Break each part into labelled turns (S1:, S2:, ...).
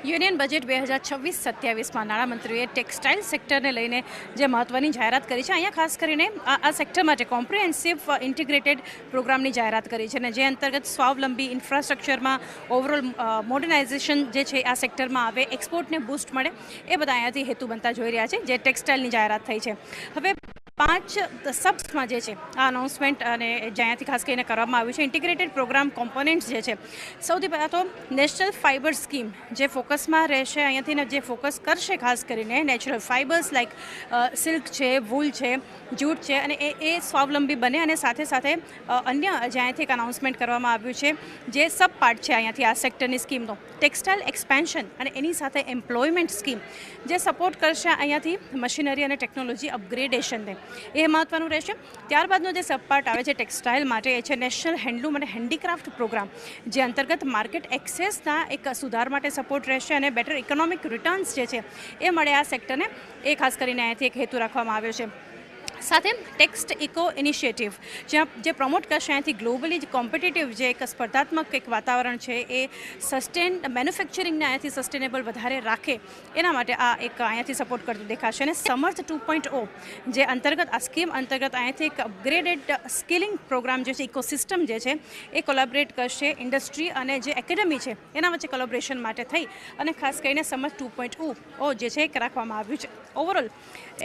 S1: Union budget 2026-27માં નાણામંત્રીએ textile સેક્ટરને લઈને જે મહત્વની જાહેરાત કરી છે, અહીંયા ખાસ કરીને આ સેક્ટર માટે કોમ્પ્રિહેન્સિવ ઇન્ટિગ્રેટેડ પ્રોગ્રામની જાહેરાત કરી છે અને જે અંતર્ગત સ્વાવલંબી ઇન્ફ્રાસ્ટ્રક્ચરમાં ઓવરઓલ મોડર્નાઇઝેશન જે છે આ સેક્ટરમાં આવે, એક્સપોર્ટને બૂસ્ટ મળે, એ બધા અહીંયાથી હેતુ બનતા જોઈ રહ્યા છે. જે ટેક્સટાઇલની જાહેરાત થઈ છે. હવે 5 સબ્સમાં જે છે આ અનાઉન્સમેન્ટ અને જ્યાંથી ખાસ કરીને કરવામાં આવ્યું છે ઇન્ટિગ્રેટેડ પ્રોગ્રામ કોમ્પોનન્ટ્સ જે છે. સૌથી પહેલાં તો નેશનલ ફાઇબર સ્કીમ જે ફોકસમાં રહેશે, અહીંયાથી જે ફોકસ કરશે ખાસ કરીને નેચરલ ફાઇબર્સ લાઇક સિલ્ક છે, વૂલ છે, જૂટ છે, અને એ સ્વાવલંબી બને. અને સાથે સાથે અન્ય જ્યાંથી એક અનાઉન્સમેન્ટ કરવામાં આવ્યું છે જે સબ પાર્ટ છે અહીંયાથી આ સેક્ટરની સ્કીમનો, ટેક્સટાઇલ એક્સપેન્શન અને એની સાથે એમ્પ્લોયમેન્ટ સ્કીમ જે સપોર્ટ કરશે અહીંયાથી મશીનરી અને ટેકનોલોજી અપગ્રેડેશનને, એ મહત્વનું રહેશે. ત્યારબાદનો જે સબપાર્ટ આવે છે ટેક્સટાઇલ માટે એ છે નેશનલ હેન્ડલૂમ અને હેન્ડીક્રાફ્ટ પ્રોગ્રામ, જે અંતર્ગત માર્કેટ એક્સેસના એક સુધાર માટે સપોર્ટ રહેશે અને બેટર ઇકોનોમિક રિટર્ન્સ જે છે એ મળે આ સેક્ટરને, એ ખાસ કરીને અહીંયાથી એક હેતુ રાખવામાં આવ્યો છે. સાથે ટેક્સ્ટ ઇકો ઇનિશિયેટિવ જે પ્રમોટ કરશે અહીંયાથી ગ્લોબલી કોમ્પિટિટિવ જે એક સ્પર્ધાત્મક એક વાતાવરણ છે એ સસ્ટેન મેન્યુફેક્ચરિંગને અહીંયાથી સસ્ટેનેબલ વધારે રાખે, એના માટે આ એક અહીંયાથી સપોર્ટ કરતું દેખાશે. અને સમર્થ 2.0 જે અંતર્ગત આ સ્કીમ અંતર્ગત અહીંયાથી એક અપગ્રેડેડ સ્કિલિંગ પ્રોગ્રામ જે છે, ઇકોસિસ્ટમ જે છે એ કોલેબરેટ કરશે ઇન્ડસ્ટ્રી અને જે એકેડમી છે એના વચ્ચે કોલેબરેશન માટે થઈ અને ખાસ કરીને સમર્થ 2.0 જે છે એ રાખવામાં આવ્યું છે. ઓવરઓલ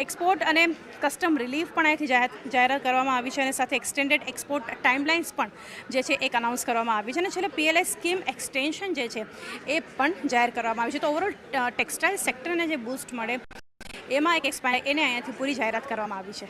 S1: એક્સપોર્ટ અને કસ્ટમ રિલીફ પણ અહીંથી જાહેરાત કરવામાં આવી છે અને સાથે એક્સટેન્ડેડ એક્સપોર્ટ ટાઈમલાઇન્સ પણ જે છે એક અનાઉન્સ કરવામાં આવી છે અને છેલ્લે PLI સ્કીમ એક્સટેન્શન જે છે એ પણ જાહેર કરવામાં આવી છે. તો ઓવરઓલ ટેક્સટાઇલ સેક્ટરને જે બૂસ્ટ મળે એમાં એક એક્સપાયર એને અહીંયાથી પૂરી જાહેરાત કરવામાં આવી છે.